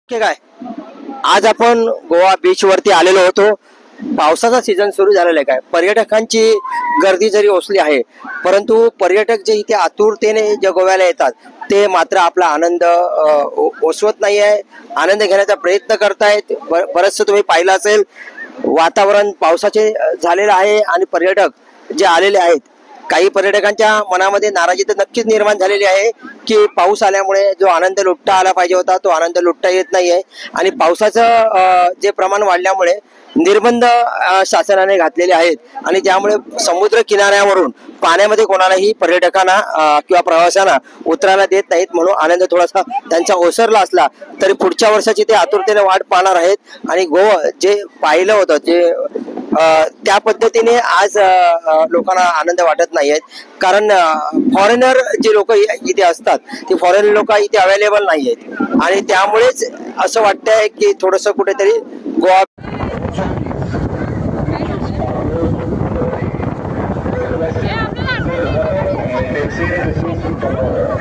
ठीक आहे. आज आपण गोवा बीच वरती आलेलो होतो. पावसाचा सीझन सुरू झालेला आहे. काय पर्यटकांची गर्दी जरी ओसली आहे, परंतु पर्यटक जे इथे आतुरतेने जे गोव्याला येतात ते मात्र आपला आनंद ओसवत नाही आहे. आनंद घेण्याचा प्रयत्न करतायत. बरंचसं तुम्ही पाहिलं असेल, वातावरण पावसाचे झालेलं आहे आणि पर्यटक जे आलेले आहेत, काही पर्यटकांच्या मनामध्ये नाराजी तर नक्कीच निर्माण झालेली आहे की पाऊस आल्यामुळे जो आनंद लुटता आला पाहिजे होता तो आनंद लुटता येत नाहीये. आणि पावसाचं जे प्रमाण वाढल्यामुळे निर्बंध शासनाने घातलेले आहेत आणि त्यामुळे समुद्र किनाऱ्यावरून पाण्यामध्ये कोणालाही पर्यटकांना किंवा प्रवाशांना उतरायला देत नाहीत. म्हणून आनंद थोडासा त्यांचा ओसरला असला तरी पुढच्या वर्षाची ते आतुरतेने वाट पाहणार आहेत. आणि गोवा जे पाहिलं होतं जे त्या पद्धतीने आज लोकांना आनंद वाटत नाही आहेत. कारण फॉरेनर जे लोक इथे असतात ते फॉरेन लोक इथे अवेलेबल नाही आहेत आणि त्यामुळेच असं वाटतंय की थोडंसं कुठेतरी गोवा Yeah, I'm not.